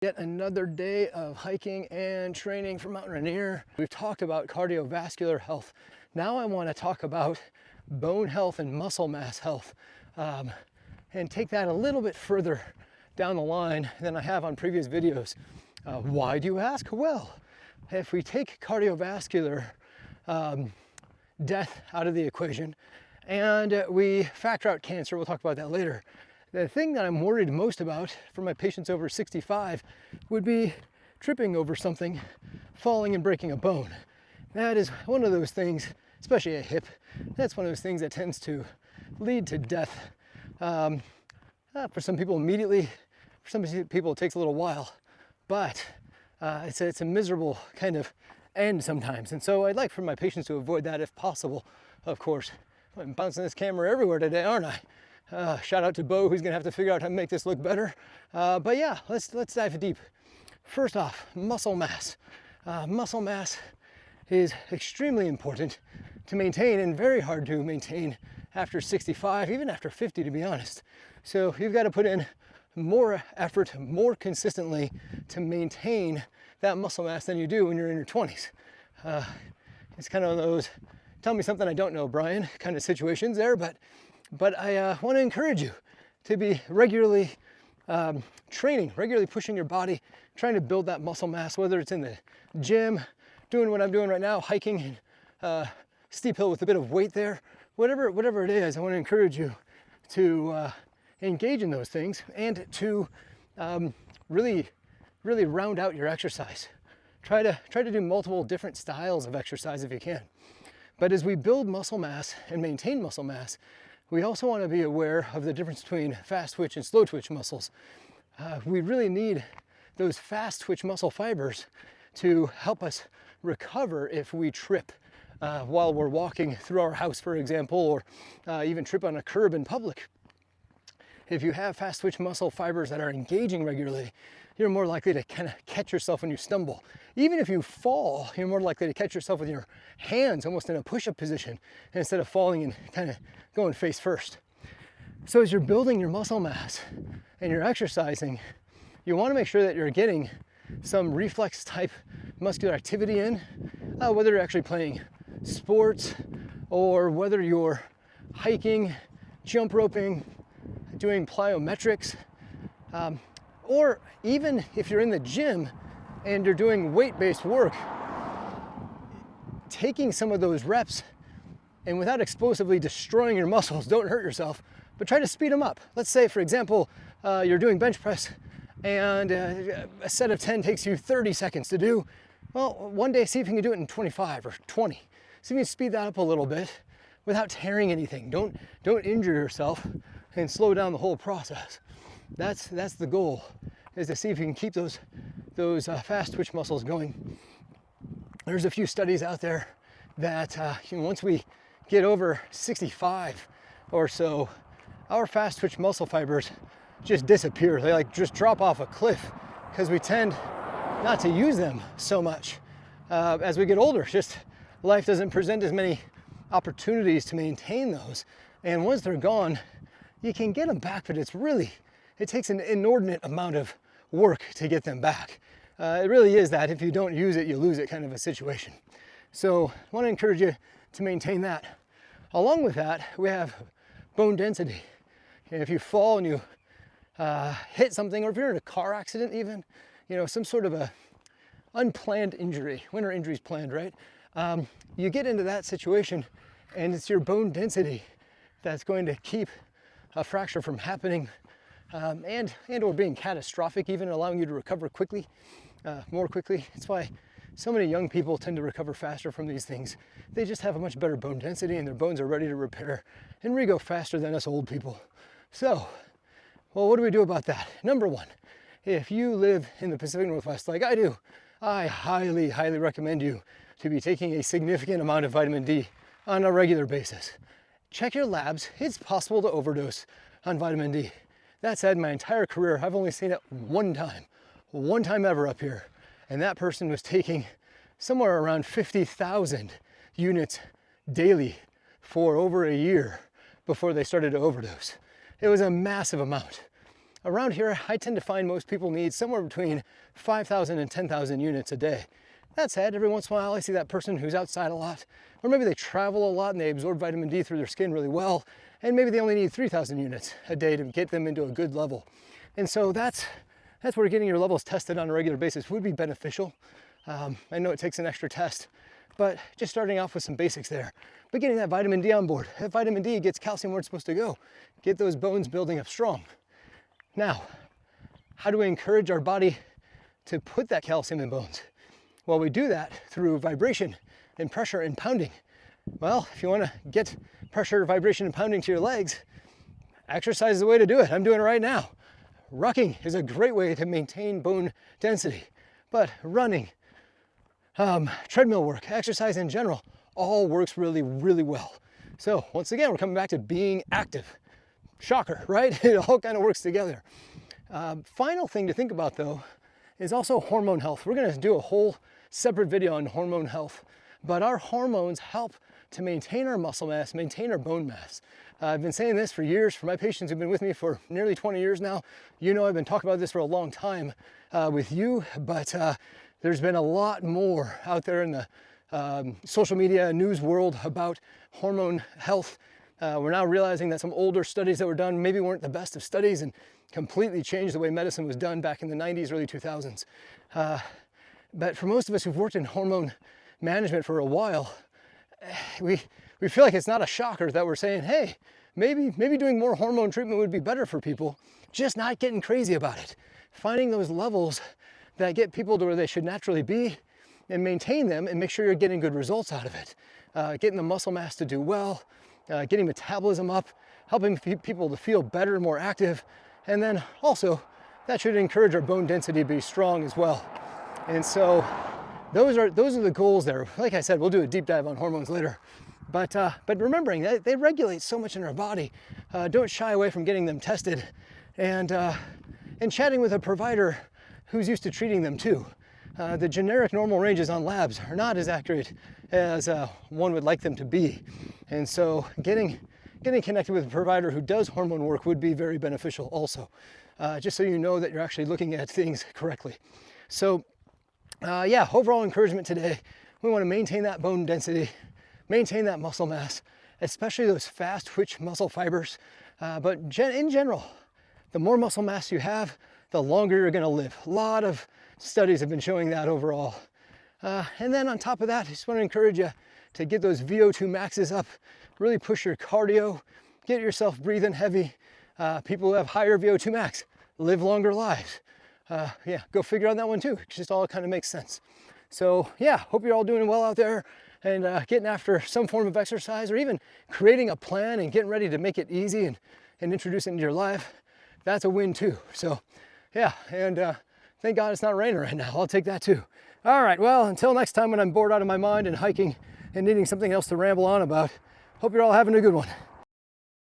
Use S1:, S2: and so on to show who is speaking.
S1: Yet another day of hiking and training for Mountain Rainier. We've talked about cardiovascular health. Now I want to talk about bone health and muscle mass health, and take that a little bit further down the line than I have on previous videos. Why do you ask? Well, if we take cardiovascular death out of the equation and we factor out cancer, we'll talk about that later. The thing that I'm worried most about for my patients over 65 would be tripping over something, falling and breaking a bone. That is one of those things, especially a hip, that's one of those things that tends to lead to death. For some people immediately, for some people it takes a little while, but it's a miserable kind of end sometimes. And so I'd like for my patients to avoid that if possible, of course. I'm bouncing this camera everywhere today, aren't I? Shout out to Bo, who's gonna have to figure out how to make this look better. But yeah, let's dive deep. First off, muscle mass. Muscle mass is extremely important to maintain and very hard to maintain after 65, even after 50, to be honest. So you've got to put in more effort, more consistently to maintain that muscle mass than you do when you're in your 20s. It's kind of those, tell me something I don't know, Brian, kind of situations there, but I want to encourage you to be regularly training, regularly pushing your body, trying to build that muscle mass, whether it's in the gym, doing what I'm doing right now, hiking steep hill with a bit of weight there, whatever it is. I want to encourage you to engage in those things and to really round out your exercise. Try to do multiple different styles of exercise if you can. But as we build muscle mass and maintain muscle mass, we also want to be aware of the difference between fast twitch and slow twitch muscles. We really need those fast twitch muscle fibers to help us recover if we trip while we're walking through our house, for example, or even trip on a curb in public. If you have fast twitch muscle fibers that are engaging regularly, you're more likely to kind of catch yourself when you stumble. Even if you fall, you're more likely to catch yourself with your hands almost in a push-up position instead of falling and kind of going face first. So as you're building your muscle mass and you're exercising, you want to make sure that you're getting some reflex type muscular activity in, whether you're actually playing sports or whether you're hiking, jump roping, doing plyometrics, or even if you're in the gym and you're doing weight-based work, taking some of those reps and without explosively destroying your muscles, don't hurt yourself, but try to speed them up. Let's say, for example, you're doing bench press and a set of 10 takes you 30 seconds to do. Well, one day see if you can do it in 25 or 20. See if you can speed that up a little bit without tearing anything. Don't injure yourself and slow down the whole process. That's the goal, is to see if you can keep those fast twitch muscles going. There's a few studies out there that once we get over 65 or so, our fast twitch muscle fibers just disappear. They just drop off a cliff because we tend not to use them so much as we get older. Just life doesn't present as many opportunities to maintain those. And once they're gone, you can get them back, but it takes an inordinate amount of work to get them back. It really is that if you don't use it, you lose it kind of a situation. So I want to encourage you to maintain that. Along with that, we have bone density. If you fall and you hit something, or if you're in a car accident even, some sort of a unplanned injury, when are injuries planned, right? You get into that situation and it's your bone density that's going to keep a fracture from happening and or being catastrophic, even allowing you to recover quickly, more quickly. That's why so many young people tend to recover faster from these things. They just have a much better bone density and their bones are ready to repair and re-go faster than us old people. So, well, what do we do about that? Number one, if you live in the Pacific Northwest like I do, I highly, highly recommend you to be taking a significant amount of vitamin D on a regular basis. Check your labs. It's possible to overdose on vitamin D. That said, my entire career, I've only seen it one time ever up here. And that person was taking somewhere around 50,000 units daily for over a year before they started to overdose. It was a massive amount. Around here, I tend to find most people need somewhere between 5,000 and 10,000 units a day. That said, every once in a while I see that person who's outside a lot, or maybe they travel a lot and they absorb vitamin D through their skin really well, and maybe they only need 3,000 units a day to get them into a good level. And so that's where getting your levels tested on a regular basis would be beneficial. I know it takes an extra test, but just starting off with some basics there. But getting that vitamin D on board. That vitamin D gets calcium where it's supposed to go. Get those bones building up strong. Now, how do we encourage our body to put that calcium in bones? Well, we do that through vibration and pressure and pounding. Well, if you want to get pressure, vibration, and pounding to your legs, exercise is the way to do it. I'm doing it right now. Rucking is a great way to maintain bone density, but running, treadmill work, exercise in general, all works really, really well. So once again, we're coming back to being active. Shocker, right? It all kind of works together. Final thing to think about though is also hormone health. We're going to do a whole separate video on hormone health, but our hormones help to maintain our muscle mass, maintain our bone mass. I've been saying this for years for my patients who've been with me for nearly 20 years now. You know, I've been talking about this for a long time with you, but there's been a lot more out there in the social media news world about hormone health. We're now realizing that some older studies that were done maybe weren't the best of studies and completely changed the way medicine was done back in the 90s, early 2000s. But for most of us who've worked in hormone management for a while, we feel like it's not a shocker that we're saying, hey, maybe doing more hormone treatment would be better for people, just not getting crazy about it. Finding those levels that get people to where they should naturally be and maintain them and make sure you're getting good results out of it. Getting the muscle mass to do well, getting metabolism up, helping people to feel better, more active, and then also that should encourage our bone density to be strong as well. And so those are the goals there. Like I said, we'll do a deep dive on hormones later. But remembering that they regulate so much in our body, don't shy away from getting them tested and chatting with a provider who's used to treating them too. The generic normal ranges on labs are not as accurate as one would like them to be. And so getting connected with a provider who does hormone work would be very beneficial also, just so you know that you're actually looking at things correctly. So yeah, overall encouragement today, we want to maintain that bone density, maintain that muscle mass, especially those fast twitch muscle fibers. But in general, the more muscle mass you have, the longer you're going to live. A lot of studies have been showing that overall. And then on top of that, I just want to encourage you to get those VO2 maxes up, really push your cardio, get yourself breathing heavy. People who have higher VO2 max live longer lives. Yeah, go figure out that one too. It just all kind of makes sense. So yeah, hope you're all doing well out there and getting after some form of exercise or even creating a plan and getting ready to make it easy and introduce it into your life. That's a win too. So yeah, and thank God it's not raining right now. I'll take that too. All right, well, until next time when I'm bored out of my mind and hiking and needing something else to ramble on about, hope you're all having a good one.